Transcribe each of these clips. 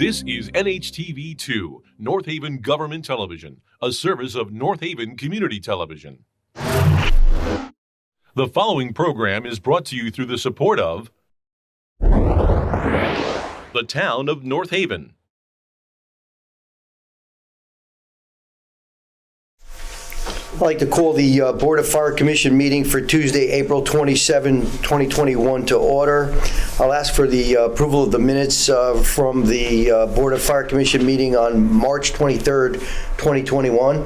This is NHTV2, North Haven Government Television, a service of North Haven Community Television. The following program is brought to you through the support of the Town of North Haven. I'd like to call the Board of Fire Commission meeting for Tuesday, April 27, 2021 to order. I'll ask for the approval of the minutes from the Board of Fire Commission meeting on March 23rd, 2021.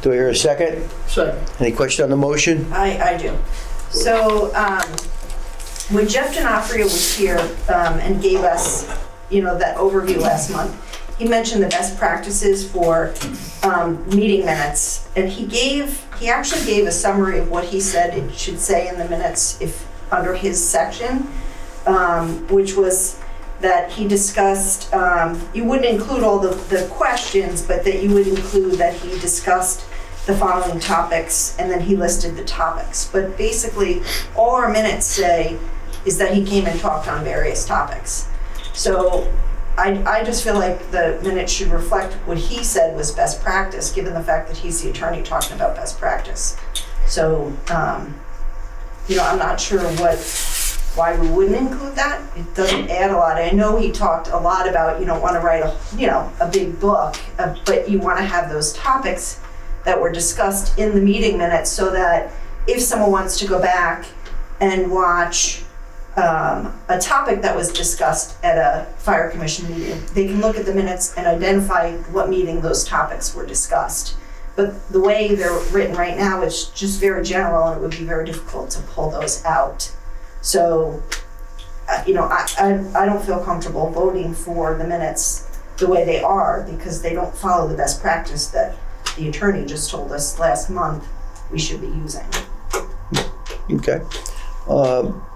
Do I hear a second? Second. Any question on the motion? I do. So when Jeff D'Onofrio was here and gave us, that overview last month, he mentioned the best practices for meeting minutes, and he actually gave a summary of what he said it should say in the minutes if under his section, which was that he discussed, you wouldn't include all the questions, but that you would include that he discussed the following topics, and then he listed the topics. But basically, all our minutes say is that he came and talked on various topics. So I just feel like the minutes should reflect what he said was best practice, given the fact that he's the attorney talking about best practice. So, I'm not sure why we wouldn't include that. It doesn't add a lot. I know he talked a lot about you don't want to write a big book, but you want to have those topics that were discussed in the meeting minutes so that if someone wants to go back and watch a topic that was discussed at a fire commission meeting, they can look at the minutes and identify what meeting those topics were discussed. But the way they're written right now is just very general, and it would be very difficult to pull those out. So, I don't feel comfortable voting for the minutes the way they are because they don't follow the best practice that the attorney just told us last month we should be using. Okay.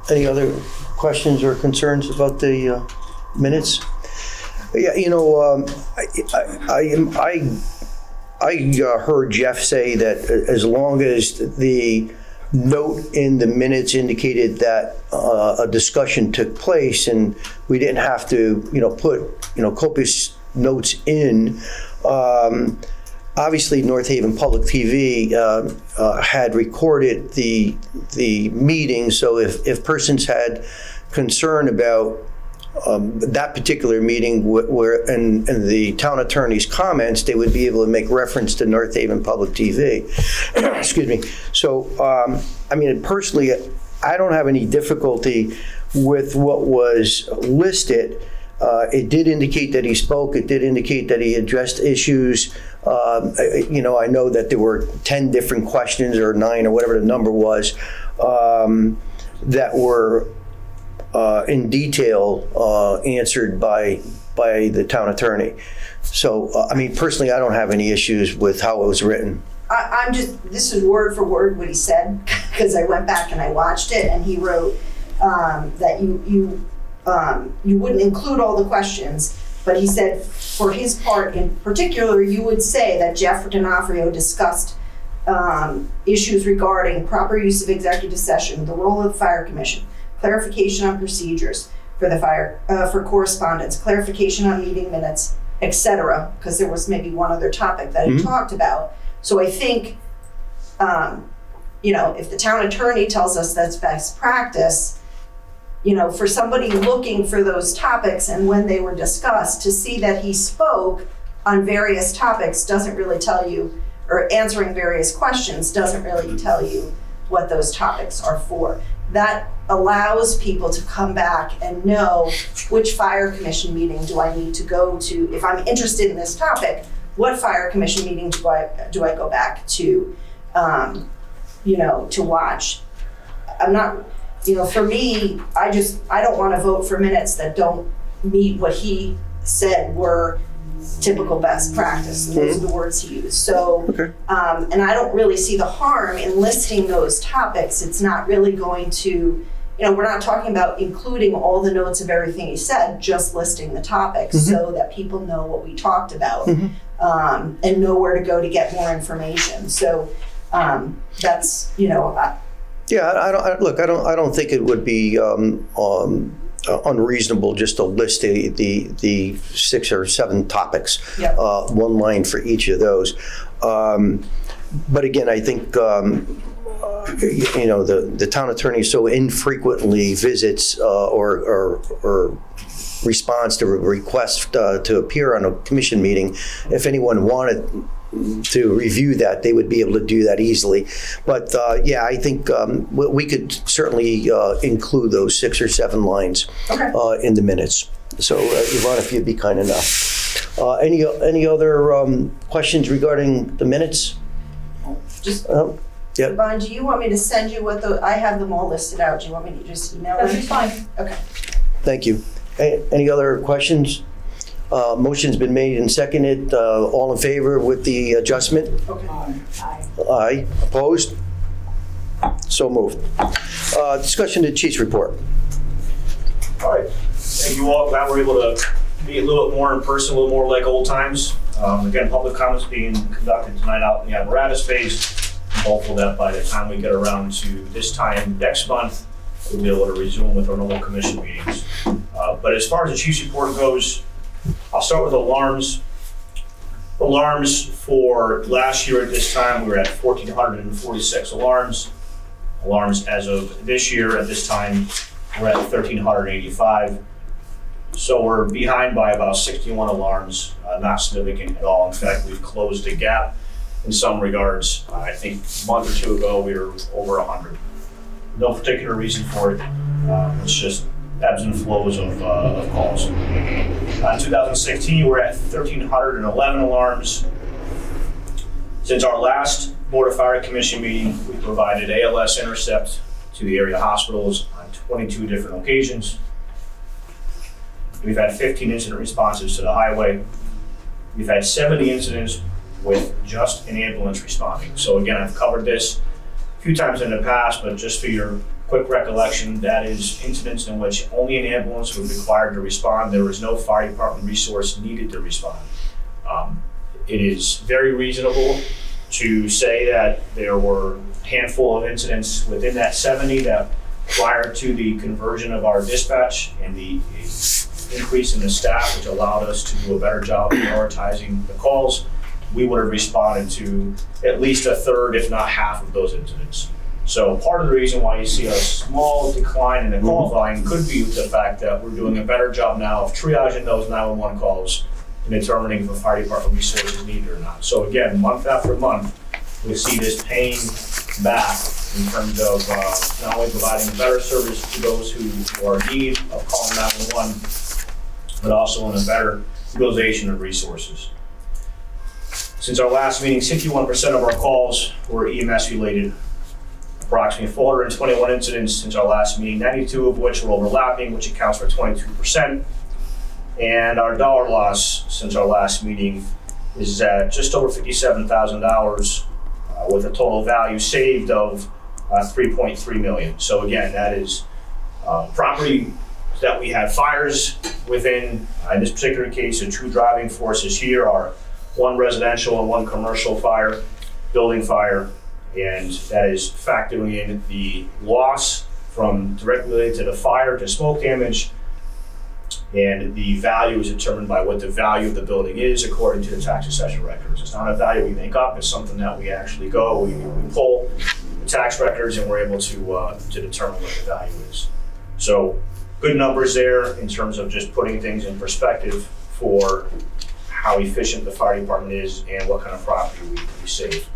Any other questions or concerns about the minutes? Yeah, I heard Jeff say that as long as the note in the minutes indicated that a discussion took place and we didn't have to, put, copious notes in. Obviously, North Haven Public TV had recorded the meeting, so if persons had concern about that particular meeting where in the town attorney's comments, they would be able to make reference to North Haven Public TV. Excuse me. So, personally, I don't have any difficulty with what was listed. It did indicate that he spoke. It did indicate that he addressed issues. I know that there were 10 different questions or 9 or whatever the number was that were in detail answered by the town attorney. So, personally, I don't have any issues with how it was written. This is word for word what he said, because I went back and I watched it, and he wrote that you wouldn't include all the questions, but he said for his part in particular, you would say that Jeff D'Onofrio discussed issues regarding proper use of executive session, the role of the fire commission, clarification on procedures for the fire, for correspondence, clarification on meeting minutes, etc., because there was maybe one other topic that he talked about. So I think, if the town attorney tells us that's best practice, for somebody looking for those topics and when they were discussed, to see that he spoke on various topics doesn't really tell you, or answering various questions doesn't really tell you what those topics are for. That allows people to come back and know which fire commission meeting do I need to go to. If I'm interested in this topic, what fire commission meeting do I go back to, to watch? I'm not, for me, I don't want to vote for minutes that don't meet what he said were typical best practice. And those are the words he used. So, okay. And I don't really see the harm in listing those topics. It's not really going to, we're not talking about including all the notes of everything he said, just listing the topics so that people know what we talked about and know where to go to get more information. So that's, Yeah, I don't think it would be unreasonable just to list the 6 or 7 topics, Yep. One line for each of those. But again, I think, the town attorney so infrequently visits or responds to a request to appear on a commission meeting. If anyone wanted to review that, they would be able to do that easily. But yeah, I think we could certainly include those 6 or 7 lines in the minutes. So Yvonne, if you'd be kind enough. Any other questions regarding the minutes? Just, Yeah. Yvonne, do you want me to send you I have them all listed out. Do you want me to just email them? That'd be fine. Okay. Thank you. Any other questions? Motion's been made and seconded. All in favor with the adjustment? Okay. Aye. Aye. Opposed? So moved. Discussion of the chief's report. All right, thank you all. Glad we're able to be a little bit more in person, a little more like old times. Again, public comments being conducted tonight out in the apparatus phase. I'm hopeful that by the time we get around to this time next month, we'll be able to resume with our normal commission meetings. But as far as the chief's report goes, I'll start with alarms. Alarms for last year at this time, we were at 1,446 alarms. Alarms as of this year at this time, we're at 1,385. So we're behind by about 61 alarms, not significant at all. In fact, we've closed the gap in some regards. I think a month or 2 ago, we were over 100. No particular reason for it. It's just ebbs and flows of calls. In 2016, we're at 1,311 alarms. Since our last Board of Fire Commission meeting, we provided ALS intercept to the area hospitals on 22 different occasions. We've had 15 incident responses to the highway. We've had 70 incidents with just an ambulance responding. So again, I've covered this a few times in the past, but just for your quick recollection, that is incidents in which only an ambulance was required to respond. There was no fire department resource needed to respond. It is very reasonable to say that there were a handful of incidents within that 70 that prior to the conversion of our dispatch and the increase in the staff, which allowed us to do a better job prioritizing the calls, we would have responded to at least a third, if not half of those incidents. So part of the reason why you see a small decline in the call volume could be the fact that we're doing a better job now of triaging those 911 calls and determining if a fire department resource is needed or not. So again, month after month, we see this paying back in terms of not only providing better service to those who are in need of calling 911, but also in a better utilization of resources. Since our last meeting, 61% of our calls were EMS related. Approximately 421 incidents since our last meeting, 92 of which were overlapping, which accounts for 22%. And our dollar loss since our last meeting is at just over $57,000 with a total value saved of $3.3 million. So again, that is property that we had fires within. In this particular case, the two driving forces here are one residential and one commercial fire, building fire. And that is factoring in the loss from directly related to the fire to smoke damage. And the value is determined by what the value of the building is according to the tax assessor records. It's not a value we make up, it's something that we actually we pull the tax records and we're able to determine what the value is. So good numbers there in terms of just putting things in perspective for how efficient the fire department is and what kind of property we save.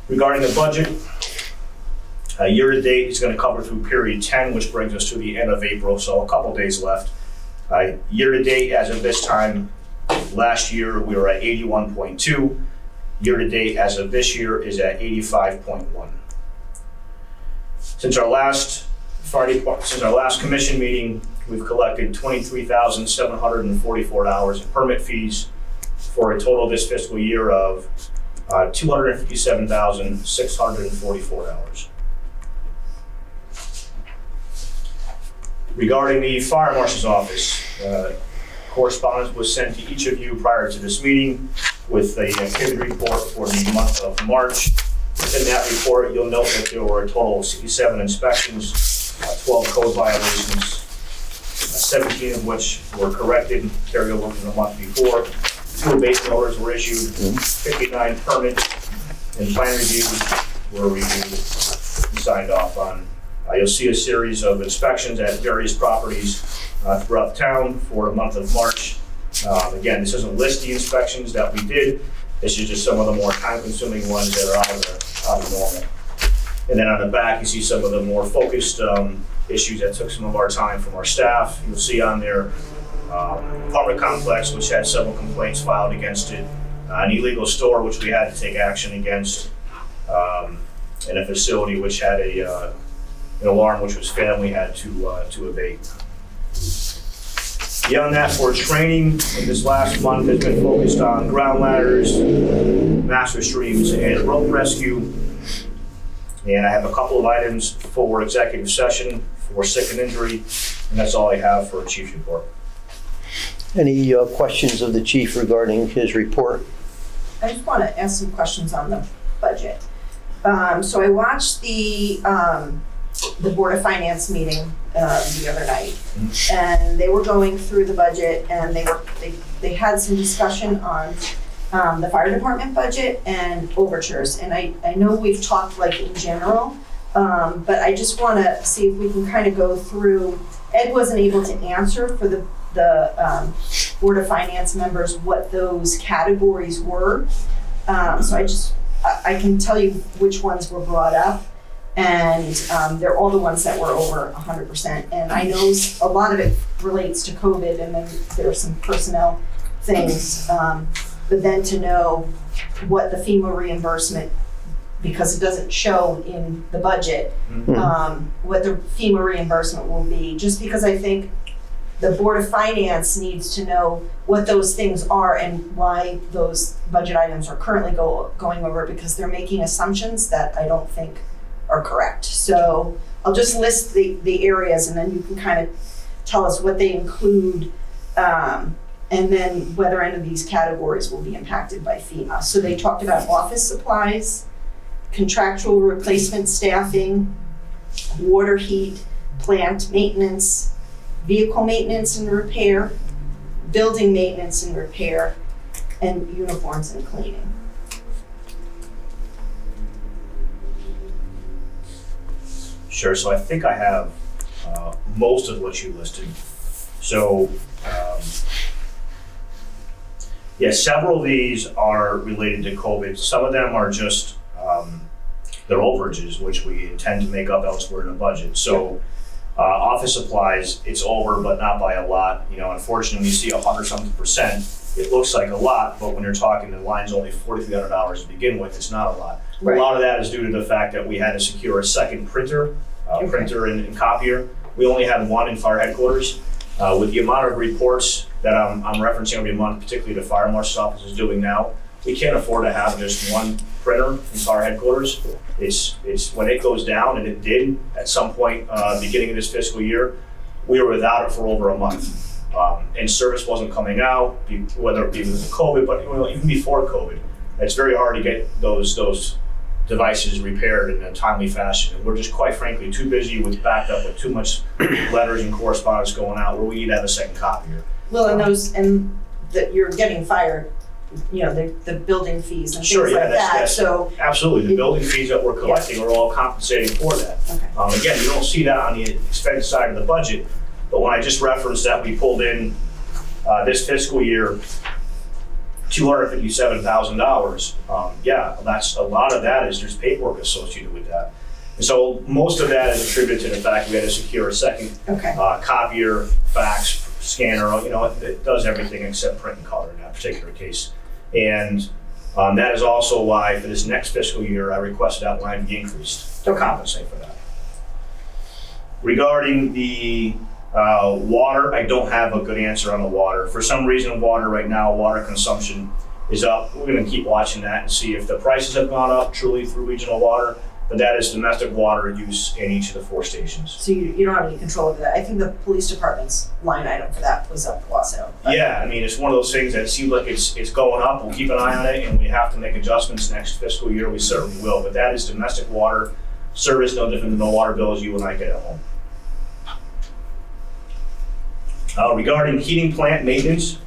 Regarding the budget, year-to-date is going to cover through period 10, which brings us to the end of April, so a couple days left. Year-to-date, as of this time last year, we were at 81.2. Year-to-date, as of this year, is at 85.1. Since our last commission meeting, we've collected $23,744 in permit fees for a total this fiscal year of $257,644. Regarding the fire marshal's office, correspondence was sent to each of you prior to this meeting with the activity report for the month of March. Within that report, you'll note that there were a total of 67 inspections, 12 code violations, 17 of which were corrected, carried over from the month before. 2 abatement orders were issued, 59 permits and plan reviews were reviewed and signed off on. You'll see a series of inspections at various properties throughout town for the month of March. Again, this doesn't list the inspections that we did. This is just some of the more time-consuming ones that are out of normal. And then on the back, you see some of the more focused issues that took some of our time from our staff. You'll see on there apartment complex, which had several complaints filed against it, an illegal store, which we had to take action against, and a facility which had an alarm, which was family, had to abate. Beyond that, for training, this last month has been focused on ground ladders, master streams, and rope rescue. And I have a couple of items for executive session for sick and injury, and that's all I have for a chief's report. Any questions of the chief regarding his report? I just want to ask some questions on the budget. So I watched the Board of Finance meeting the other night, and they were going through the budget, and they had some discussion on the fire department budget and overtures. And I know we've talked like in general, but I just want to see if we can kind of go through. Ed wasn't able to answer for the Board of Finance members what those categories were. So I can tell you which ones were brought up, and they're all the ones that were over 100%. And I know a lot of it relates to COVID, and then there's some personnel things. But then to know what the Fema reimbursement, because it doesn't show in the budget, what the Fema reimbursement will be, just because I think the Board of Finance needs to know what those things are and why those budget items are currently going over, because they're making assumptions that I don't think are correct. So I'll just list the areas, and then you can kind of tell us what they include, and then whether any of these categories will be impacted by FEMA. So they talked about office supplies, contractual replacement staffing, water heat, plant maintenance, vehicle maintenance and repair, building maintenance and repair, and uniforms and cleaning. Sure, so I think I have most of what you listed. So, yeah, several of these are related to COVID. Some of them are just their overages, which we intend to make up elsewhere in the budget. So, office supplies, it's over, but not by a lot. You know, unfortunately, you see 100-something%. It looks like a lot, but when you're talking, the line's only $4,300 to begin with. It's not a lot. Right. A lot of that is due to the fact that we had to secure a second printer, and copier. We only had one in fire headquarters. With the amount of reports that I'm referencing every month, particularly the fire marshal's office is doing now, we can't afford to have just one printer in fire headquarters. It's when it goes down, and it did at some point beginning of this fiscal year, we were without it for over a month. And service wasn't coming out, whether it be with COVID, but even before COVID, it's very hard to get those devices repaired in a timely fashion. And we're just, quite frankly, too busy with backed up with too much letters and correspondence going out where we need to have a second copier. Well, and that you're getting fired, you know, the building fees and sure, things like that. So absolutely, the building fees that we're collecting are all compensating for that. Okay. Again, you don't see that on the expense side of the budget, but when I just referenced that we pulled in this fiscal year $257,000, yeah, that's a lot of that is there's paperwork associated with that. And so most of that is attributed to the fact we had to secure a second copier, fax, scanner, you know, it does everything except print and color in that particular case. And that is also why for this next fiscal year, I requested that line be increased to compensate for that. Regarding the water, I don't have a good answer on the water. For some reason, water consumption is up. We're going to keep watching that and see if the prices have gone up truly through regional water, but that is domestic water use in each of the 4 stations. So you don't have any control over that. I think the police department's line item for that was up also. Yeah, I mean, it's one of those things that seems like it's going up. We'll keep an eye on it, and we have to make adjustments next fiscal year. We certainly will, but that is domestic water service, no different than the water bill as you and I get at home. Regarding heating plant maintenance,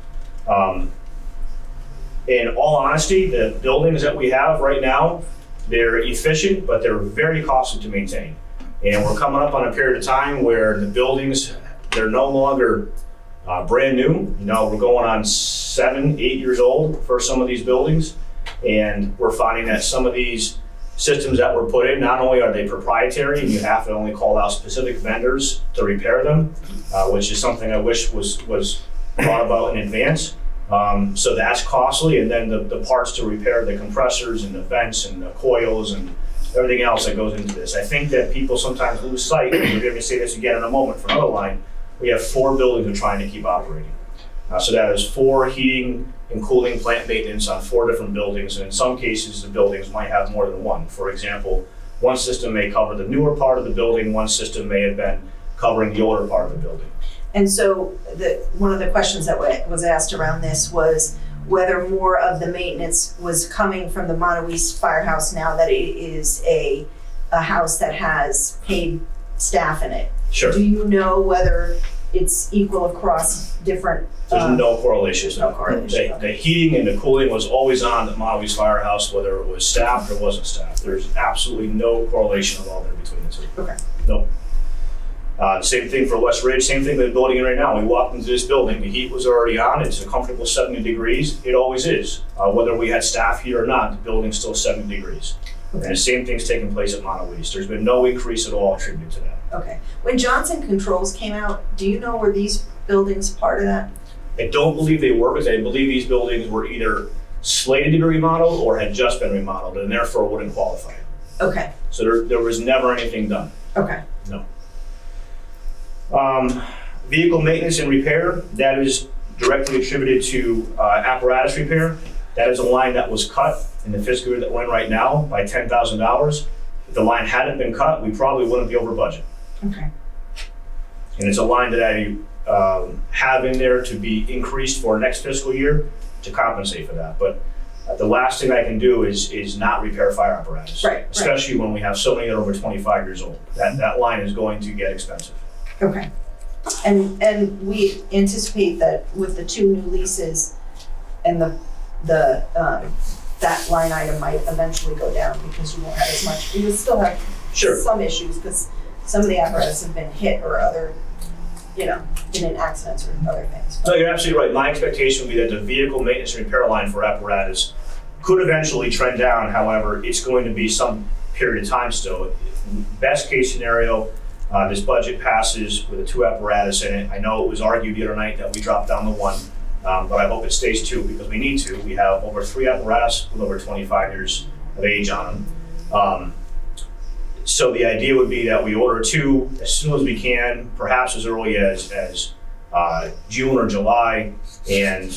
in all honesty, the buildings that we have right now, they're efficient, but they're very costly to maintain. And we're coming up on a period of time where the buildings, they're no longer brand new. You know, we're going on 7, 8 years old for some of these buildings. And we're finding that some of these systems that were put in, not only are they proprietary and you have to only call out specific vendors to repair them, which is something I wish was thought about in advance. So that's costly, and then the parts to repair the compressors and the vents and the coils and everything else that goes into this. I think that people sometimes lose sight, and we're going to say this again in a moment for another line. We have 4 buildings we're trying to keep operating. So that is 4 heating and cooling plant maintenance on 4 different buildings, and in some cases the buildings might have more than one. For example, one system may cover the newer part of the building, one system may have been covering the older part of the building. And so one of the questions that was asked around this was whether more of the maintenance was coming from the Montauk Firehouse now that it is a house that has paid staff in it. Sure. Do you know whether it's equal across different? There's no correlation. No correlation. The heating and the cooling was always on at Montauk Firehouse, whether it was staffed or wasn't staffed. There's absolutely no correlation at all there between the two. Okay. No. Same thing for West Ridge, same thing with the building right now. We walked into this building, the heat was already on, it's a comfortable 70 degrees. It always is. Whether we had staff here or not, the building's still 70 degrees. Okay. And the same thing's taking place at Montauk East. There's been no increase at all attributed to that. Okay. When Johnson Controls came out, do you know were these buildings part of that? I don't believe they were, because I believe these buildings were either slated to be remodeled or had just been remodeled and therefore wouldn't qualify. Okay. So there was never anything done. Okay. No. Vehicle maintenance and repair, that is directly attributed to apparatus repair. That is a line that was cut in the fiscal year that we're in right now by $10,000. If the line hadn't been cut, we probably wouldn't be over budget. Okay. And it's a line that I have in there to be increased for next fiscal year to compensate for that. But the last thing I can do is not repair fire apparatus. Right. Especially when we have so many that are over 25 years old. That line is going to get expensive. Okay. And we anticipate that with the 2 new leases and that line item might eventually go down because you won't have as much. You will still have some issues because some of the apparatus have been hit or other, been in accidents or other things. No, you're absolutely right. My expectation would be that the vehicle maintenance and repair line for apparatus could eventually trend down. However, it's going to be some period of time still. Best case scenario, this budget passes with the 2 apparatus in it. I know it was argued the other night that we dropped down to 1, but I hope it stays 2 because we need to. We have over 3 apparatus with over 25 years of age on them. So the idea would be that we order 2 as soon as we can, perhaps as early as June or July, and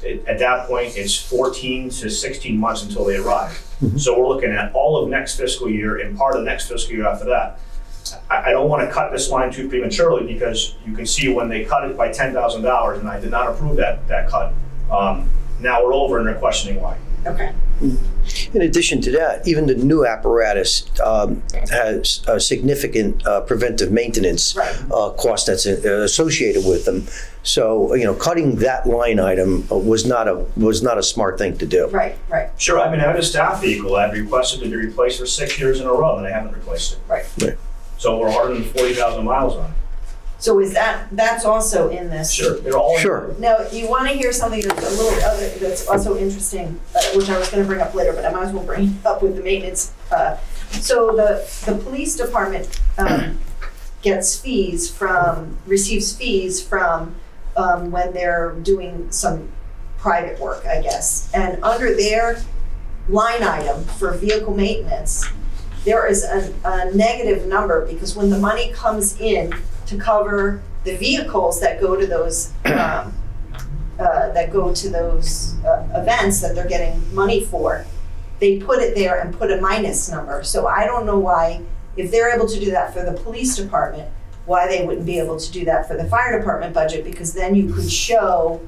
at that point it's 14 to 16 months until they arrive. Mm-hmm. So we're looking at all of next fiscal year and part of next fiscal year after that. I don't want to cut this line too prematurely because you can see when they cut it by $10,000 and I did not approve that cut. Now we're over and they're questioning why. Okay. In addition to that, even the new apparatus has a significant preventive maintenance cost that's associated with them. So, cutting that line item was not a smart thing to do. Right. Sure, I have a staff vehicle I've requested to be replaced for 6 years in a row and I haven't replaced it. Right. So we're 140,000 miles on it. So that's also in this? Sure, they're all Sure. Now, you want to hear something that's a little other, that's also interesting, which I was going to bring up later, but I might as well bring it up with the maintenance. So the police department receives fees from when they're doing some private work, I guess. And under their line item for vehicle maintenance, there is a negative number because when the money comes in to cover the vehicles that go to those events that they're getting money for, they put it there and put a minus number. So I don't know why, if they're able to do that for the police department, why they wouldn't be able to do that for the fire department budget, because then you could show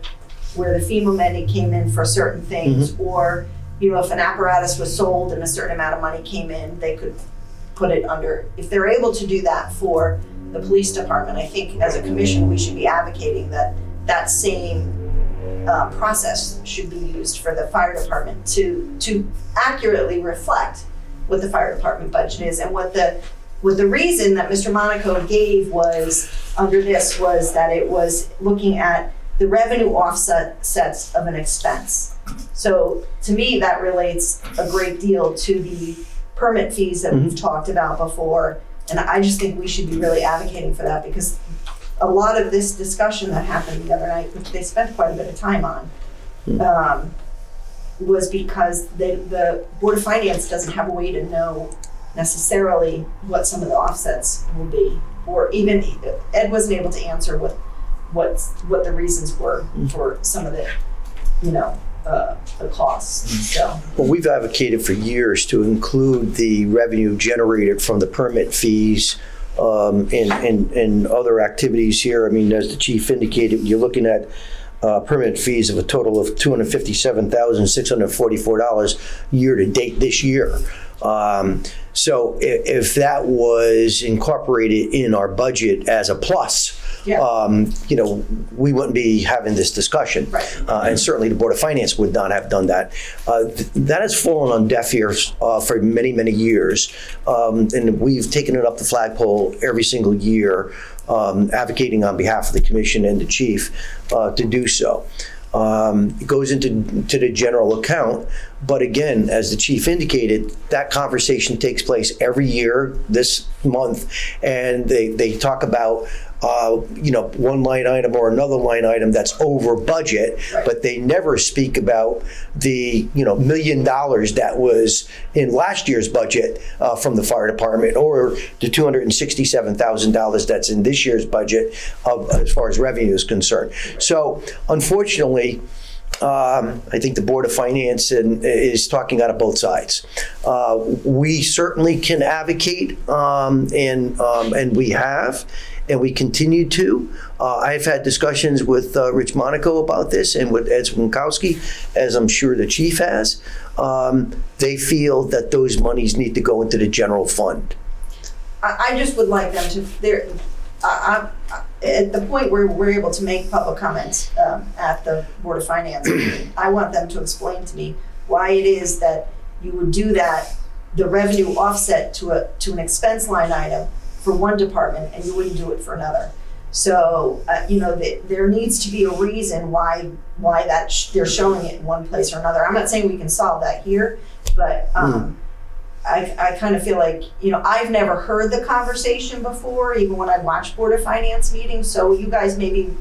where the FEMA money came in for certain things, or if an apparatus was sold and a certain amount of money came in, they could put it under. If they're able to do that for the police department. I think as a commission, we should be advocating that that same process should be used for the fire department to accurately reflect what the fire department budget is, and what the reason that Mr. Monaco gave was under this was that it was looking at the revenue offsets of an expense. So to me, that relates a great deal to the permit fees that we've talked about before. And I just think we should be really advocating for that, because a lot of this discussion that happened the other night, which they spent quite a bit of time on, was because the Board of Finance doesn't have a way to know necessarily what some of the offsets will be, or even Ed wasn't able to answer what the reasons were for some of the, the costs. So. Well, we've advocated for years to include the revenue generated from the permit fees in other activities here. I mean, as the chief indicated, you're looking at permit fees of a total of $257,644 year to date this year. So if that was incorporated in our budget as a plus, we wouldn't be having this discussion. Right. And certainly the Board of Finance would not have done that. That has fallen on deaf ears for many, many years. And we've taken it up the flagpole every single year, advocating on behalf of the commission and the chief to do so. It goes into the general account, but again, as the chief indicated, that conversation takes place every year this month, and they talk about one line item or another line item that's over budget, right. But they never speak about the $1 million that was in last year's budget from the fire department, or the $267,000 that's in this year's budget as far as revenue is concerned. So unfortunately, I think the Board of Finance is talking out of both sides. We certainly can advocate, and we have, and we continue to. I've had discussions with Rich Monaco about this, and with Ed Swinkowski, as I'm sure the chief has. They feel that those monies need to go into the general fund. I just would like them to, at the point where we're able to make public comments at the Board of Finance meeting, I want them to explain to me why it is that you would do that, the revenue offset to an expense line item for one department, and you wouldn't do it for another. So, there needs to be a reason why that they're showing it in one place or another. I'm not saying we can solve that here, but I kind of feel like, I've never heard the conversation before, even when I watched Board of Finance meetings. So you guys maybe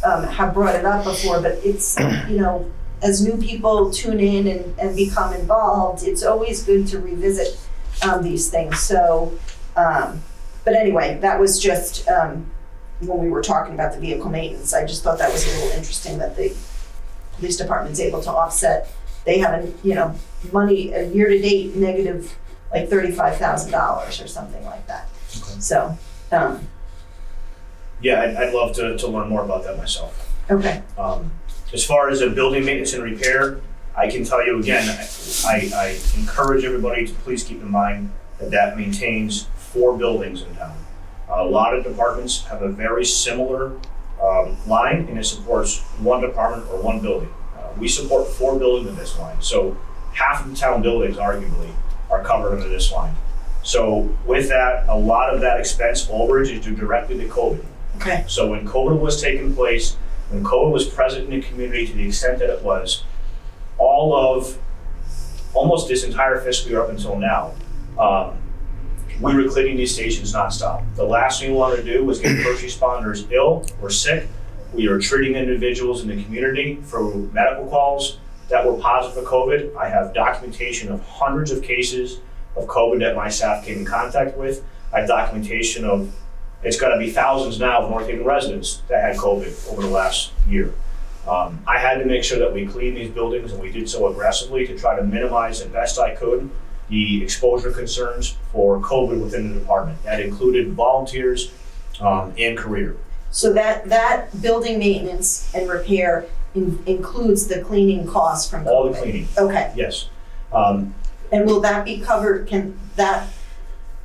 have brought it up before, but it's, as new people tune in and become involved, it's always good to revisit these things. So, but anyway, that was just when we were talking about the vehicle maintenance. I just thought that was a little interesting that the police department's able to offset. They have money a year to date negative like $35,000 or something like that. Okay. So, yeah, I'd love to learn more about that myself. Okay. As far as a building maintenance and repair, I can tell you again, I encourage everybody to please keep in mind that maintains 4 buildings in town. A lot of departments have a very similar line, and it supports one department or one building. We support 4 buildings in this line, so half of the town buildings arguably are covered under this line. So with that, a lot of that expense overage is due directly to COVID. Okay. So when COVID was taking place, when COVID was present in the community to the extent that it was, all of almost this entire fiscal year up until now, we were cleaning these stations nonstop. The last thing we wanted to do was get first responders ill or sick. We are treating individuals in the community for medical calls that were positive for COVID. I have documentation of hundreds of cases of COVID that my staff came in contact with. I have documentation of, it's gotta be thousands now of North Haven residents that had COVID over the last year. I had to make sure that we cleaned these buildings, and we did so aggressively to try to minimize as best I could the exposure concerns for COVID within the department. That included volunteers and career. So that building maintenance and repair includes the cleaning costs from COVID? All the cleaning. Okay. Yes. And will that be covered, can that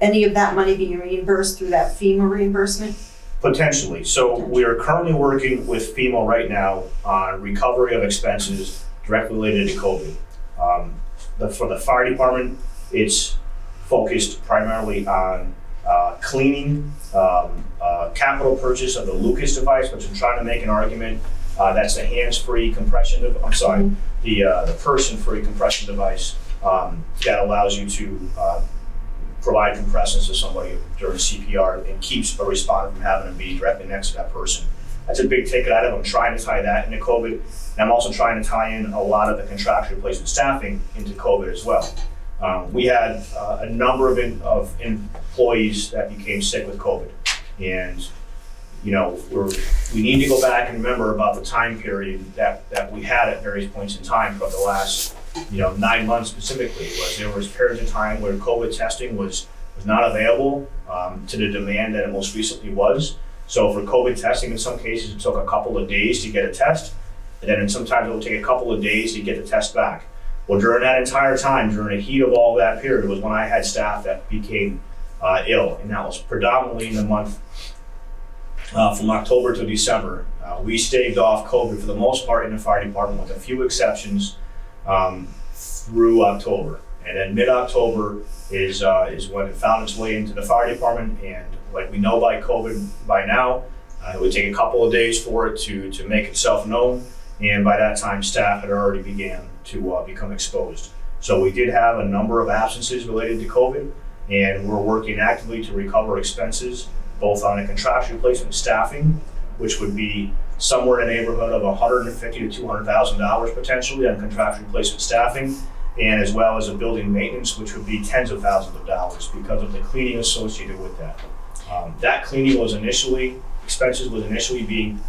any of that money being reimbursed through that FEMA reimbursement? Potentially. So we are currently working with FEMA right now on recovery of expenses directly related to COVID. For the fire department, it's focused primarily on cleaning, capital purchase of the Lucas device, which I'm trying to make an argument. That's the hands-free compression, the person-free compression device that allows you to provide compressions to somebody during CPR and keeps a respondent from having to be directly next to that person. That's a big ticket item. I'm trying to tie that into COVID. And I'm also trying to tie in a lot of the contractual replacement staffing into COVID as well. We had a number of employees that became sick with COVID. And you know, we need to go back and remember about the time period that we had at various points in time throughout the last 9 months specifically. There was periods of time where COVID testing was not available to the demand that it most recently was. So for COVID testing, in some cases, it took a couple of days to get a test, and then sometimes it will take a couple of days to get the test back. Well, during that entire time, during the heat of all that period, was when I had staff that became ill, and that was predominantly in the month from October to December. We staved off COVID for the most part in the fire department, with a few exceptions, through October. And then mid-October is when it found its way into the fire department, and like we know by COVID by now, it would take a couple of days for it to make itself known, and by that time staff had already began to become exposed. So we did have a number of absences related to COVID, and we're working actively to recover expenses, both on a contractual replacement staffing, which would be somewhere in the neighborhood of $150,000 to $200,000 potentially on contractual replacement staffing, and as well as a building maintenance, which would be tens of thousands of dollars because of the cleaning associated with that. That cleaning expenses was initially being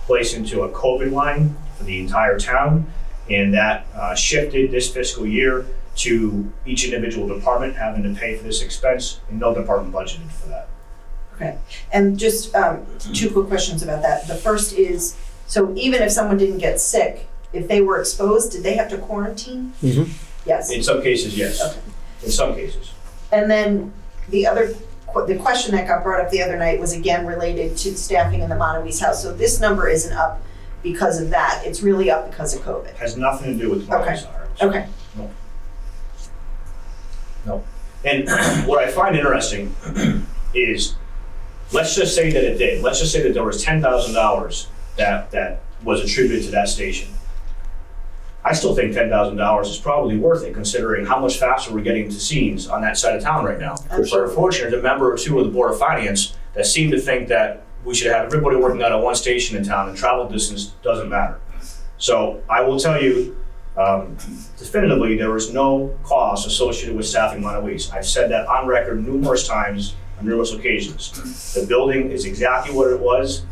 placed into a COVID line for the entire town, and that shifted this fiscal year to each individual department having to pay for this expense, and no department budgeted for that. Okay, and just two quick questions about that. The first is, so even if someone didn't get sick, if they were exposed, did they have to quarantine? Mm-hmm. Yes. In some cases, yes. Okay. In some cases. And then the question that got brought up the other night was again related to staffing in the Montaguese house. So this number isn't up because of that. It's really up because of COVID. Has nothing to do with Montaguese house. Okay. No. And what I find interesting is, let's just say that it did. Let's just say that there was $10,000 that was attributed to that station. I still think $10,000 is probably worth it, considering how much faster we're getting to scenes on that side of town right now. But unfortunately, there's a member or two of the Board of Finance that seem to think that we should have everybody working out of one station in town and travel distance doesn't matter. So I will tell you definitively, there is no cost associated with staffing Montaguese. I've said that on record numerous times, on numerous occasions. The building is exactly what it was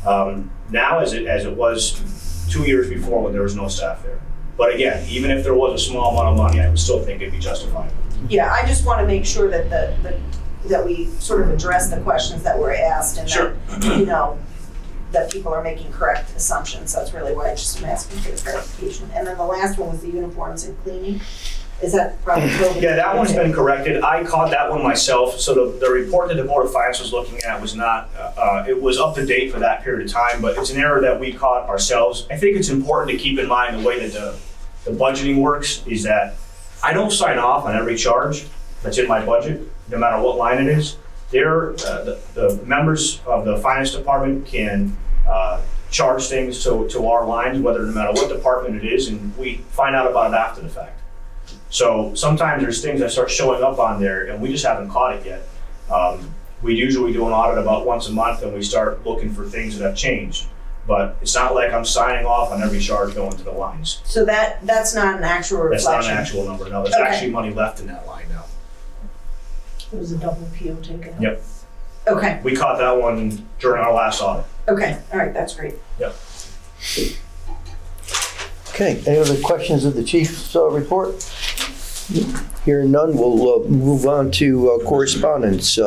now as it was 2 years before when there was no staff there. But again, even if there was a small amount of money, I would still think it'd be justified. Yeah, I just want to make sure that that we sort of address the questions that were asked, and Sure. that that people are making correct assumptions. That's really why I just am asking for the clarification. And then the last one was the uniforms and cleaning. Is that probably COVID? Yeah, that one's been corrected. I caught that one myself. So the report that the Board of Finance was looking at was not, it was up to date for that period of time, but it's an error that we caught ourselves. I think it's important to keep in mind the way that the budgeting works is that I don't sign off on every charge that's in my budget, no matter what line it is. The members of the finance department can charge things to our lines, no matter what department it is, and we find out about it after the fact. So sometimes there's things that start showing up on there and we just haven't caught it yet. We usually do an audit about once a month and we start looking for things that have changed. But it's not like I'm signing off on every charge going to the lines. So that's not an actual reflection? That's not an actual number, no. There's actually money left in that line now. It was a double PO taken out? Yep. Okay, We caught that one during our last audit. okay, all right, that's great. Yep. Okay, any other questions of the chief's report? Hearing none, we'll move on to correspondence.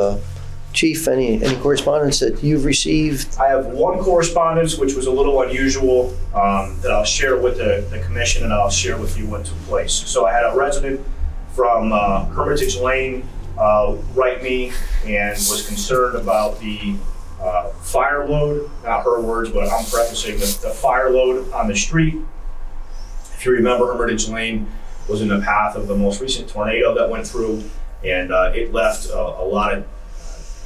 Chief, any correspondence that you've received? I have one correspondence, which was a little unusual, that I'll share with the commission and I'll share with you what took place. So I had a resident from Hermitage Lane write me and was concerned about the fire load, not her words, but I'm prefacing the fire load on the street. If you remember, Hermitage Lane was in the path of the most recent tornado that went through, and it left a lot of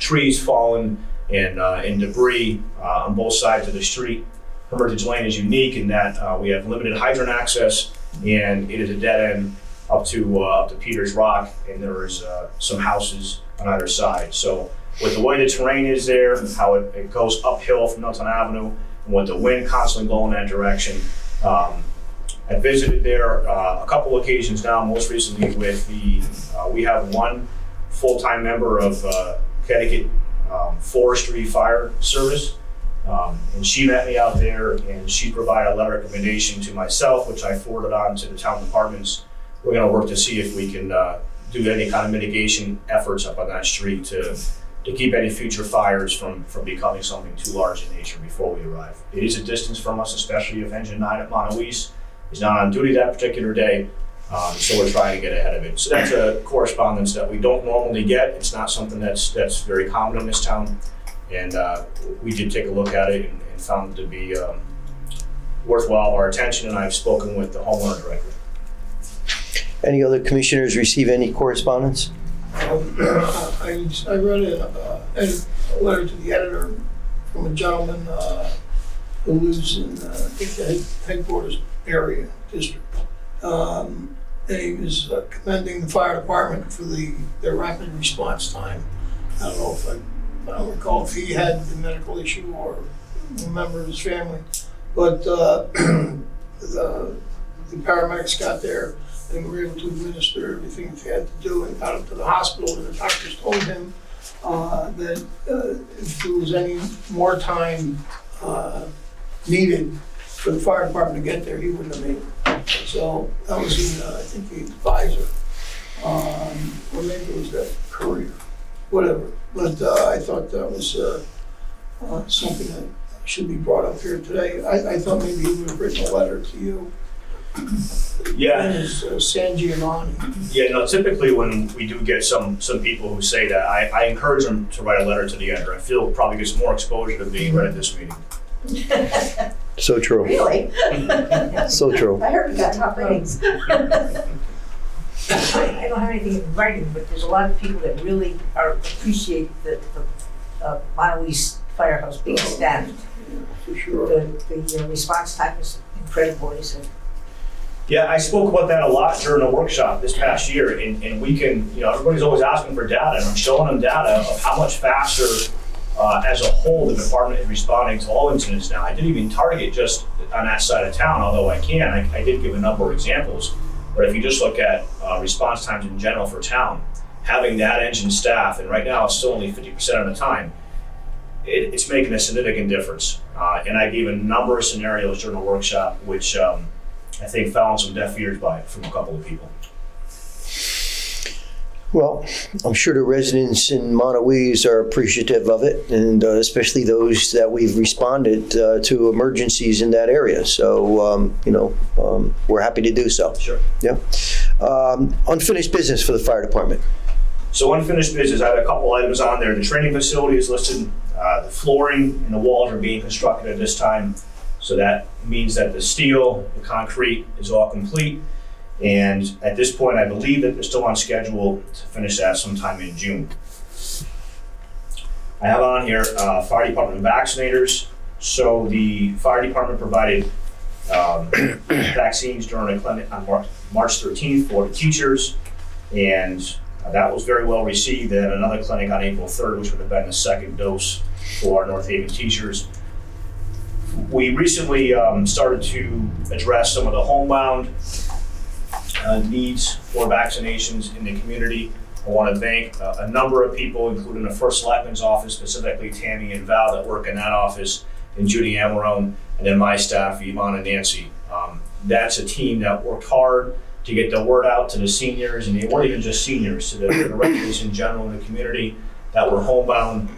trees fallen and debris on both sides of the street. Hermitage Lane is unique in that we have limited hydrant access, and it is a dead end up to Peters Rock, and there is some houses on either side. So with the way the terrain is there, how it goes uphill from Milton Avenue, and with the wind constantly blowing that direction, I visited there a couple occasions now, most recently with we have one full-time member of Connecticut Forestry Fire Service, and she met me out there, and she provided a letter of recommendation to myself, which I forwarded on to the town departments. We're going to work to see if we can do any kind of mitigation efforts up on that street to keep any future fires from becoming something too large in nature before we arrive. It is a distance from us, especially if Engine 9 at Montauk is not on duty that particular day, so we're trying to get ahead of it. So that's a correspondence that we don't normally get. It's not something that's very common in this town, and we did take a look at it and found it to be worthwhile of our attention, and I've spoken with the homeowner directly. Any other commissioners receive any correspondence? I read a letter to the editor from a gentleman who lives in, I think, the headquarters area district. And he was commending the fire department for their rapid response time. I don't know if I don't recall if he had the medical issue or a member of his family, but the paramedics got there and were able to administer everything that they had to do and got him to the hospital, and the doctors told him that if there was any more time needed for the fire department to get there, he wouldn't have made it. So that was in, I think, the advisor, or maybe it was that courier, whatever. But I thought that was something that should be brought up here today. I thought maybe he would have written a letter to you. Yeah. His name is San Giovanni. Yeah, no, typically when we do get some people who say that, I encourage them to write a letter to the editor. I feel it probably gets more exposure to being read at this meeting. So true. Really? So true. I heard you got top ratings. I don't have anything in writing, but there's a lot of people that really appreciate the Montauk Firehouse being staffed. For sure. The response time is incredible, he said. Yeah, I spoke about that a lot during a workshop this past year, and we can, everybody's always asking for data, and I'm showing them data of how much faster as a whole the department is responding to all incidents now. I didn't even target just on that side of town, although I can. I did give a number of examples, but if you just look at response times in general for town, having that engine staff, and right now it's still only 50% of the time, it's making a significant difference. And I gave a number of scenarios during the workshop, which I think fell on some deaf ears from a couple of people. Well, I'm sure the residents in Montauk are appreciative of it, and especially those that we've responded to emergencies in that area. So, we're happy to do so. Sure. Yeah. Unfinished business for the fire department. So unfinished business, I have a couple items on there. The training facility is listed. The flooring and the walls are being constructed at this time. So that means that the steel, the concrete is all complete. And at this point, I believe that they're still on schedule to finish that sometime in June. I have on here fire department vaccinators. So the fire department provided vaccines during a clinic on March 13th for the teachers. And that was very well received. Then another clinic on April 3rd, which would have been the second dose for our North Haven teachers. We recently started to address some of the homebound needs for vaccinations in the community. I want to thank a number of people, including the First Selectman's office, specifically Tammy and Val that work in that office, and Judy Amarone, and then my staff, Yvonne and Nancy. That's a team that worked hard to get the word out to the seniors, and they weren't even just seniors, to the residents in general in the community that were homebound.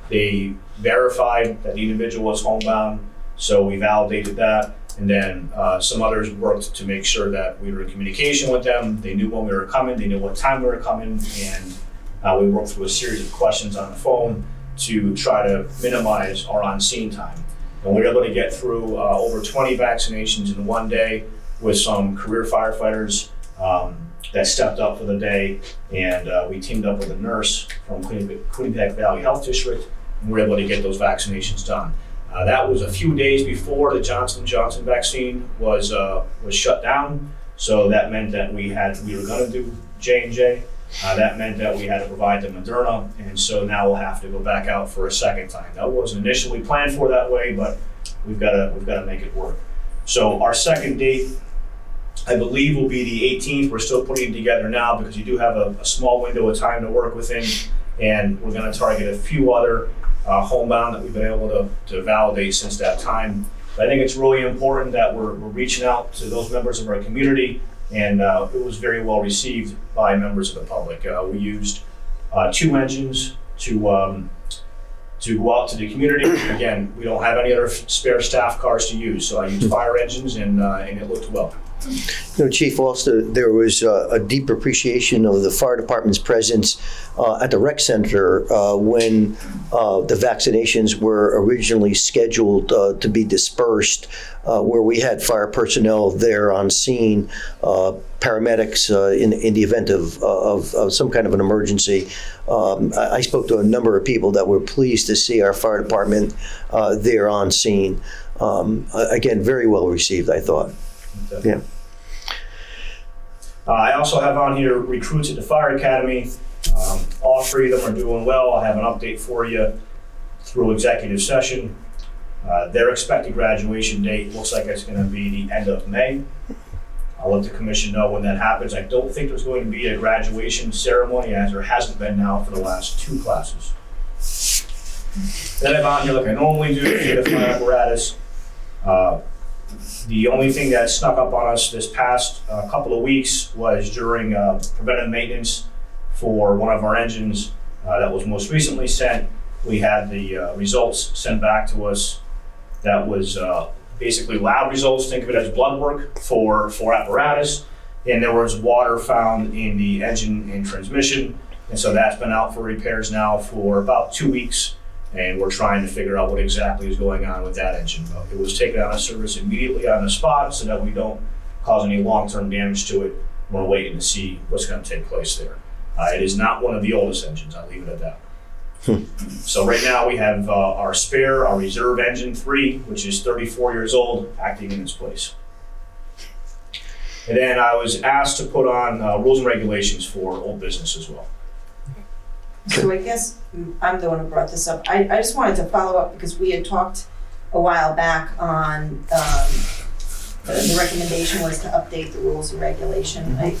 They verified that the individual was homebound, so we validated that. And then some others worked to make sure that we were in communication with them. They knew when we were coming, they knew what time we were coming, and we worked through a series of questions on the phone to try to minimize our on-scene time. And we were able to get through over 20 vaccinations in one day with some career firefighters that stepped up for the day, and we teamed up with a nurse from Quinnipiac Valley Health District, and we were able to get those vaccinations done. That was a few days before the Johnson & Johnson vaccine was shut down, so that meant that we were going to do J&J. That meant that we had to provide the Moderna, and so now we'll have to go back out for a second time. That wasn't initially planned for that way, but we've got to make it work. So our second date, I believe, will be the 18th. We're still putting it together now because you do have a small window of time to work within, and we're going to target a few other homebound that we've been able to validate since that time. But I think it's really important that we're reaching out to those members of our community, and it was very well received by members of the public. We used 2 engines to go out to the community. Again, we don't have any other spare staff cars to use, so I used fire engines, and it looked well. Chief, also there was a deep appreciation of the fire department's presence at the rec center when the vaccinations were originally scheduled to be dispersed, where we had fire personnel there on scene, paramedics in the event of some kind of an emergency. I spoke to a number of people that were pleased to see our fire department there on scene. Again, very well received, I thought. Yeah. I also have on here recruits at the Fire Academy. All 3 of them are doing well. I have an update for you through executive session. Their expected graduation date looks like it's going to be the end of May. I'll let the commission know when that happens. I don't think there's going to be a graduation ceremony, as there hasn't been now for the last 2 classes. Then I have on here, like I normally do, the fire apparatus. The only thing that snuck up on us this past couple of weeks was during preventive maintenance for one of our engines that was most recently sent. We had the results sent back to us. That was basically lab results. Think of it as blood work for apparatus. And there was water found in the engine and transmission. And so that's been out for repairs now for about 2 weeks. And we're trying to figure out what exactly is going on with that engine. It was taken out of service immediately on the spot so that we don't cause any long-term damage to it. We're waiting to see what's going to take place there. It is not one of the oldest engines, I'll leave it at that. So right now we have our reserve engine 3, which is 34 years old, acting in its place. And then I was asked to put on rules and regulations for old business as well. So I guess I'm the one who brought this up. I just wanted to follow up because we had talked a while back on the recommendation was to update the rules and regulation. I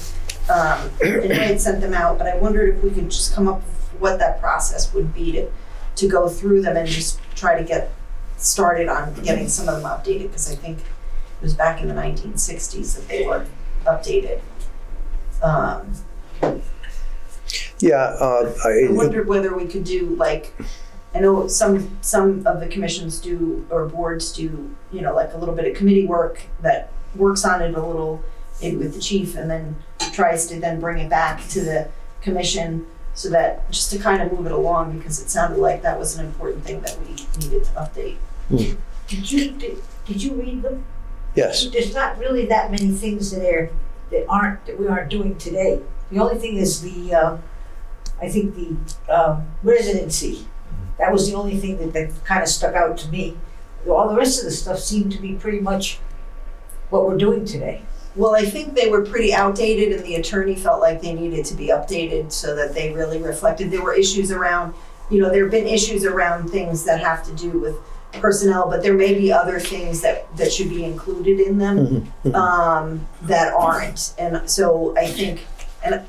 had sent them out, but I wondered if we could just come up with what that process would be to go through them and just try to get started on getting some of them updated, because I think it was back in the 1960s that they were updated. I wondered whether we could do, like, I know some of the commissions do, or boards do, like a little bit of committee work that works on it a little, maybe with the chief, and then tries to then bring it back to the commission, so that just to kind of move it along, because it sounded like that was an important thing that we needed to update. Did you read them? Yes. There's not really that many things in there that we aren't doing today. The only thing is the residency. That was the only thing that kind of stuck out to me. All the rest of the stuff seemed to be pretty much what we're doing today. Well, I think they were pretty outdated, and the attorney felt like they needed to be updated so that they really reflected. There were issues around, there have been issues around things that have to do with personnel, but there may be other things that should be included in them that aren't. And so I think, I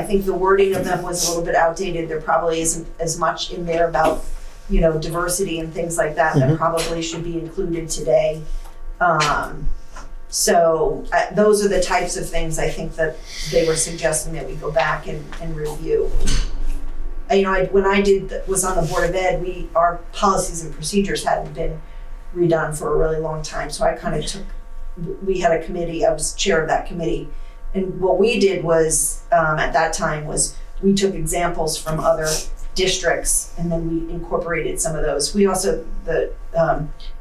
think the wording of them was a little bit outdated. There probably isn't as much in there about, diversity and things like that that probably should be included today. So those are the types of things I think that they were suggesting that we go back and review. When I was on the Board of Ed, our policies and procedures hadn't been redone for a really long time. So I kind of we had a committee, I was chair of that committee. And what we did was, at that time, was we took examples from other districts and then we incorporated some of those. We also,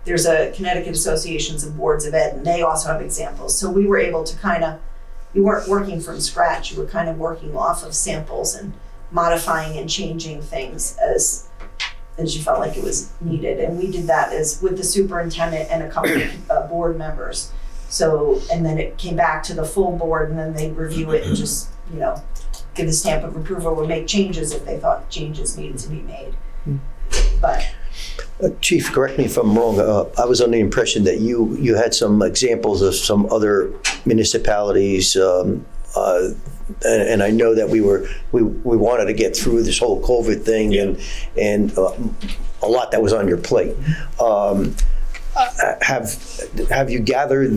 there's a Connecticut Associations of Boards of Ed, and they also have examples. So we were able to you weren't working from scratch, you were kind of working off of samples and modifying and changing things as you felt like it was needed. And we did that with the superintendent and a couple of board members. So, and then it came back to the full board and then they review it and just, give the stamp of approval or make changes if they thought changes needed to be made. But Chief, correct me if I'm wrong. I was under the impression that you had some examples of some other municipalities, and I know that we wanted to get through this whole COVID thing and a lot that was on your plate. Have you gathered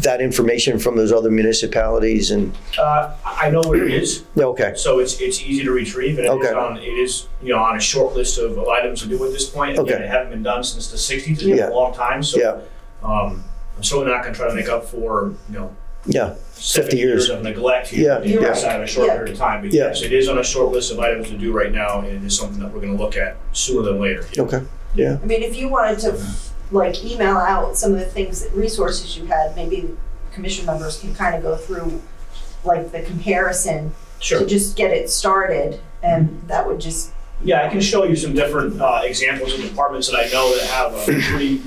that information from those other municipalities? And I know where it is. Okay. So it's easy to retrieve, and Okay. it is on a short list of items to do at this point. Again, Okay. it haven't been done since the 60s. It's been Yeah. a long time. So Yeah. I'm certainly not going to try to make up for 50 years of neglect Yeah. here Yeah. inside of a short Yeah. period of time. But Yeah. yes, it is on a short list of items to do right now, and it is something that we're going to look at sooner than later. Okay. Yeah. I mean, if you wanted to email out some of the things, resources you had, maybe commission members can kind of go through the comparison Sure. to just get it started, and that would just, Yeah, I can show you some different examples of departments that I know that have pretty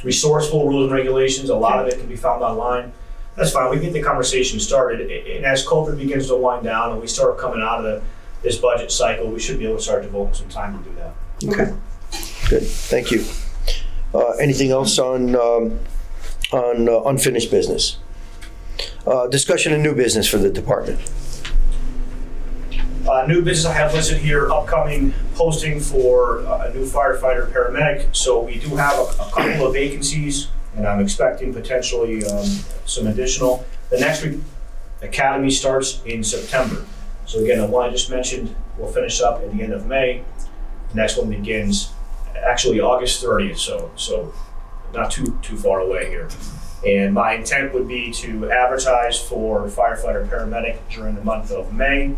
resourceful rules and regulations. A lot of it can be found online. That's fine. We can get the conversation started. And as COVID begins to wind down and we start coming out of this budget cycle, we should be able to start devoting some time to do that. Okay. Good. Thank you. Anything else on unfinished business? Discussion of new business for the department. New business I have listed here, upcoming posting for a new firefighter paramedic. So we do have a couple of vacancies, and I'm expecting potentially some additional. The next academy starts in September. So again, the one I just mentioned will finish up at the end of May. The next one begins actually August 30th, so not too far away here. And my intent would be to advertise for firefighter paramedic during the month of May,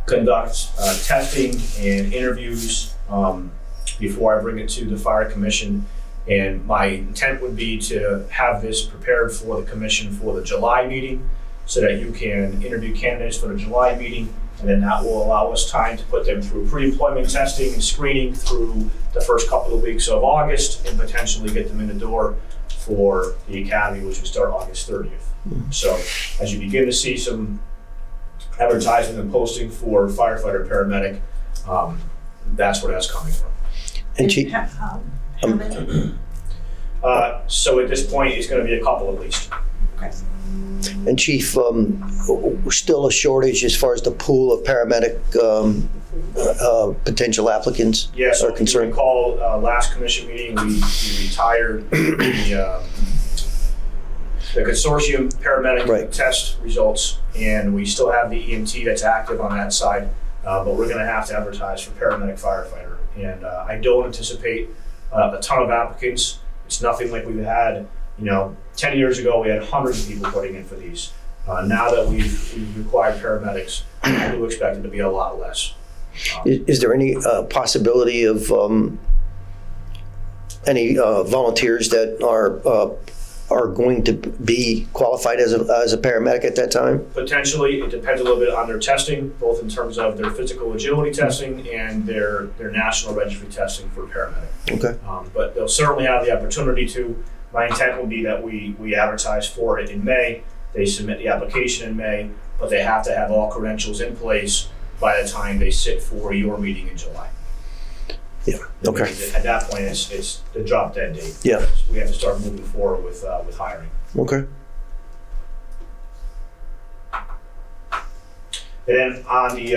conduct testing and interviews before I bring it to the fire commission. And my intent would be to have this prepared for the commission for the July meeting so that you can interview candidates for the July meeting. And then that will allow us time to put them through pre-employment testing and screening through the first couple of weeks of August and potentially get them in the door for the academy, which would start August 30th. So as you begin to see some advertising and posting for firefighter paramedic, that's where that's coming from. And Chief, how many? So at this point, it's going to be a couple at least. Okay. And Chief, still a shortage as far as the pool of paramedic potential applicants Yeah, so are if you concerned? recall, last commission meeting, we retired the consortium paramedic Right. test results, and we still have the EMT that's active on that side, but we're going to have to advertise for paramedic firefighter. And I don't anticipate a ton of applicants. It's nothing like we've had, 10 years ago, we had hundreds of people putting in for these. Now that we've required paramedics, I do expect it to be a lot less. Is there any possibility of any volunteers that are going to be qualified as a paramedic at that time? Potentially, it depends a little bit on their testing, both in terms of their physical agility testing and their national registry testing for paramedic. Okay. But they'll certainly have the opportunity to. My intent will be that we advertise for it in May. They submit the application in May, but they have to have all credentials in place by the time they sit for your meeting in July. Yeah. Okay. At that point, it's the drop dead date. Yeah. We have to start moving forward with hiring. Okay. And then on the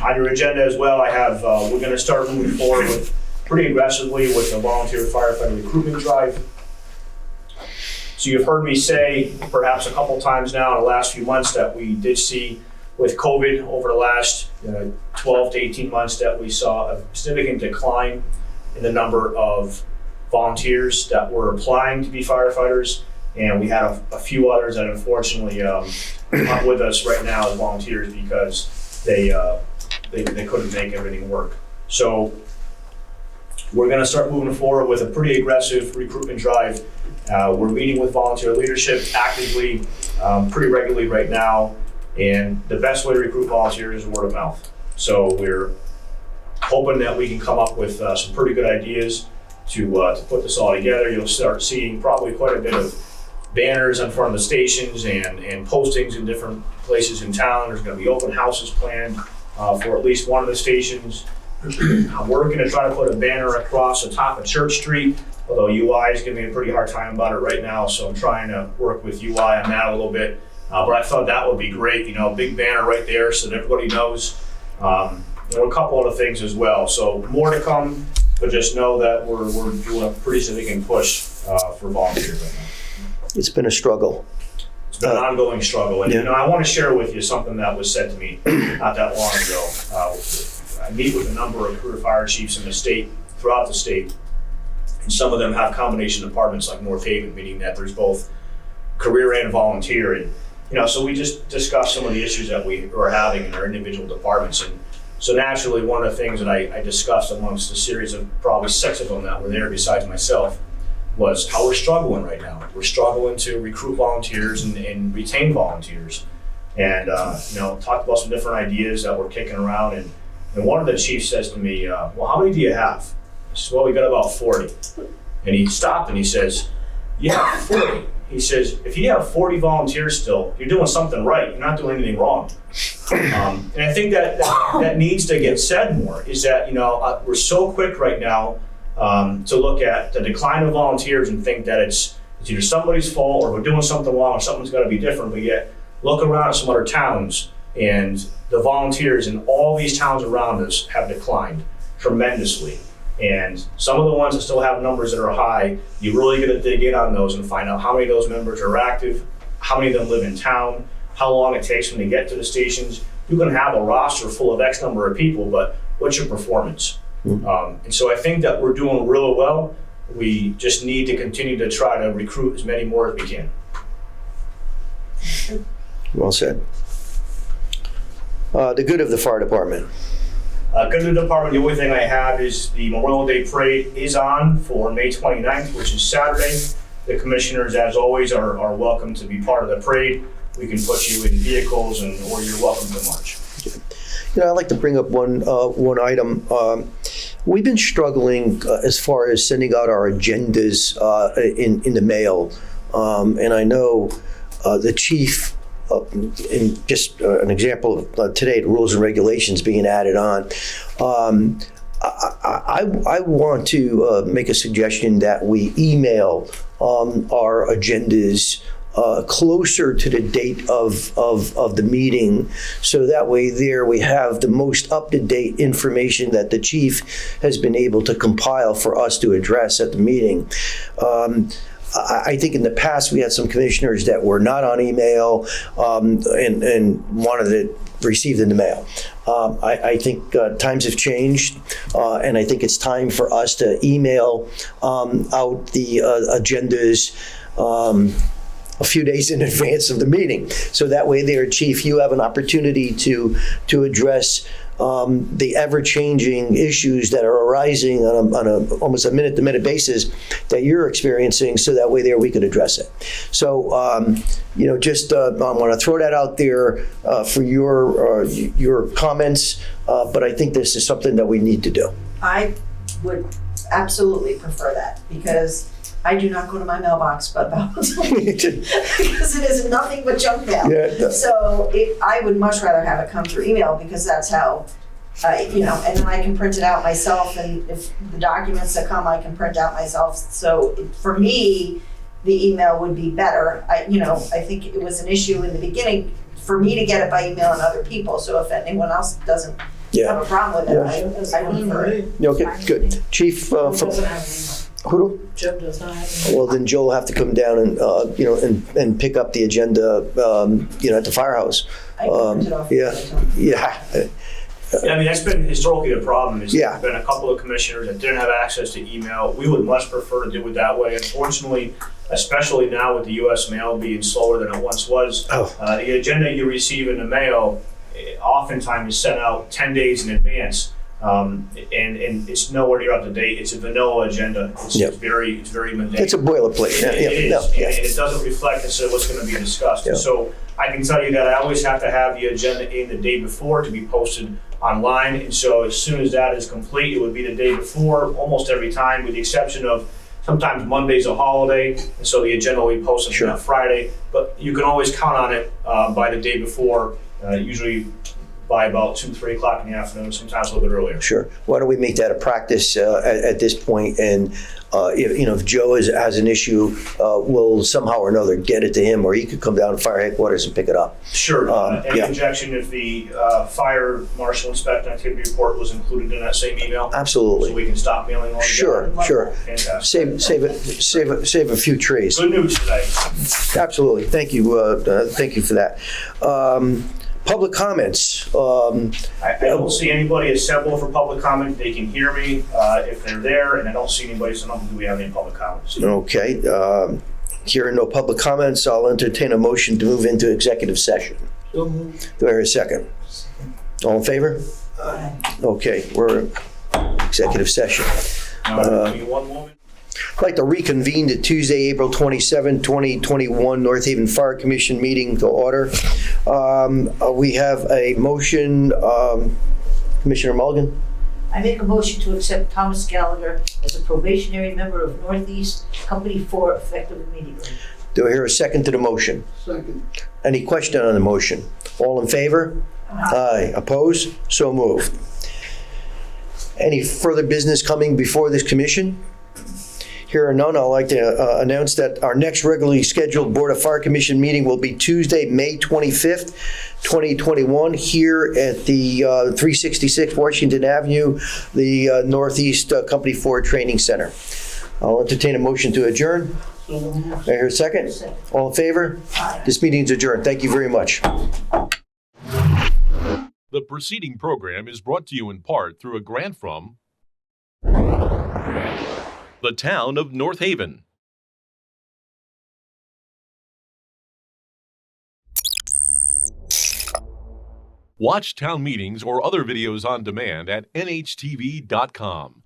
on your agenda as well, I have we're going to start moving forward with pretty aggressively with the volunteer firefighter recruitment drive. So you've heard me say perhaps a couple times now in the last few months that we did see with COVID over the last 12 to 18 months that we saw a significant decline in the number of volunteers that were applying to be firefighters. And we had a few others that unfortunately aren't with us right now as volunteers because they couldn't make everything work. So we're going to start moving forward with a pretty aggressive recruitment drive. We're meeting with volunteer leadership actively, pretty regularly right now. And the best way to recruit volunteers is word of mouth. So we're hoping that we can come up with some pretty good ideas to put this all together. You'll start seeing probably quite a bit of banners in front of the stations and postings in different places in town. There's going to be open houses planned for at least one of the stations. I'm working to try to put a banner across the top of Church Street, although UI is giving me a pretty hard time about it right now, so I'm trying to work with UI on that a little bit. But I thought that would be great, you know, big banner right there so that everybody knows. There were a couple other things as well, so more to come, but just know that we're doing a pretty significant push for volunteers right now. It's been a struggle. It's been an ongoing struggle, and Yeah. you know, I want to share with you something that was said to me not that long ago. I meet with a number of career fire chiefs in the state, throughout the state, and some of them have combination departments like North Haven, meaning that there's both career and volunteer. And you know, so we just discussed some of the issues that we are having in our individual departments. And so naturally, one of the things that I discussed amongst a series of probably 6 of them that were there besides myself was how we're struggling right now. We're struggling to recruit volunteers and retain volunteers. And you know, talked about some different ideas that we're kicking around. And one of the chiefs says to me, well, how many do you have? I said, well, we got about 40. And he stopped and he says, yeah, 40. He says, if you have 40 volunteers still, you're doing something right. You're not doing anything wrong. And I think that needs to get said more, is that, you know, we're so quick right now to look at the decline of volunteers and think that it's either somebody's fault or we're doing something wrong or something's got to be different. But yet, look around at some other towns and the volunteers in all these towns around us have declined tremendously. And some of the ones that still have numbers that are high, you really got to dig in on those and find out how many of those members are active, how many of them live in town, how long it takes when they get to the stations. You can have a roster full of X number of people, but what's your performance? And so I think that we're doing really well. We just need to continue to try to recruit as many more as we can. Well said. The good of the fire department. Good to the department, the only thing I have is the Memorial Day Parade is on for May 29th, which is Saturday. The commissioners, as always, are welcome to be part of the parade. We can put you in vehicles or you're welcome to march. You know, I'd like to bring up one item. We've been struggling as far as sending out our agendas in the mail. And I know the chief, in just an example of today, the rules and regulations being added on. I want to make a suggestion that we email our agendas closer to the date of the meeting, so that way there we have the most up-to-date information that the chief has been able to compile for us to address at the meeting. I think in the past we had some commissioners that were not on email and wanted it received in the mail. I think times have changed, and I think it's time for us to email out the agendas a few days in advance of the meeting. So that way there, Chief, you have an opportunity to address the ever-changing issues that are arising on a almost a minute-to-minute basis that you're experiencing, so that way there we could address it. So, you know, just I want to throw that out there for your comments, but I think this is something that we need to do. I would absolutely prefer that, because I do not go to my mailbox but about because it is nothing but junk mail. Yeah. So I would much rather have it come through email, because that's how, you know, and then I can print it out myself, and if the documents that come, I can print out myself. So for me, the email would be better. I think it was an issue in the beginning for me to get it by email and other people. So if anyone else doesn't have a problem with it, I prefer it. Okay, good. Chief, who? Joe does not have. Well, then Joe will have to come down and and pick up the agenda, at the firehouse. I can print it off. Yeah. Yeah, I mean, that's been historically the problem, is Yeah. there's been a couple of commissioners that didn't have access to email. We would much prefer to do it that way. Unfortunately, especially now with the US mail being slower than it once was, Oh. the agenda you receive in the mail oftentimes is sent out 10 days in advance. And it's nowhere near up to date. It's a vanilla agenda. It's Yep. it's very mundane. It's a boilerplate. Yeah, It is, no, yeah. and it doesn't reflect necessarily what's going to be discussed. Yeah. So I can tell you that I always have to have the agenda in the day before to be posted online. And so as soon as that is complete, it would be the day before, almost every time, with the exception of sometimes Monday's a holiday, and so the agenda will be posted Sure. on Friday. But you can always count on it by the day before, usually by about 2, 3 o'clock in the afternoon, sometimes a little bit earlier. Sure. Why don't we make that a practice at this point? And if Joe has an issue, we'll somehow or another get it to him, or he could come down to fire headquarters and pick it up. Sure. Any yeah. objection if the fire marshal inspection activity report was included in that same email? So Absolutely. we can stop mailing all Sure. Fantastic. Save a few trees. Good news today. Absolutely. Thank you. Thank you for that. Public comments. I don't see anybody assembled for public comment. They can hear me if they're there, and I don't see anybody, so I don't think we have any public comments. Okay. Hearing no public comments, I'll entertain a motion to move into executive session. So moved. Do I hear a second? All in favor? Okay, we're in executive session. Give me one moment. I'd like to reconvene the Tuesday, April 27, 2021 North Haven Fire Commission meeting to order. We have a motion, Commissioner Mulligan? I make a motion to accept Thomas Gallagher as a probationary member of Northeast Company 4 effective immediately. Do I hear a second to the motion? Second. Any question on the motion? All in favor? Aye. Opposed? So moved. Any further business coming before this commission? Here are none. I'd like to announce that our next regularly scheduled Board of Fire Commission meeting will be Tuesday, May 25th, 2021, here at the 366 Washington Avenue, the Northeast Company 4 Training Center. I'll entertain a motion to adjourn. So moved. May I hear a second? All in favor? This meeting is adjourned. Thank you very much. The preceding program is brought to you in part through a grant from the town of North Haven. Watch town meetings or other videos on demand at nhtv.com.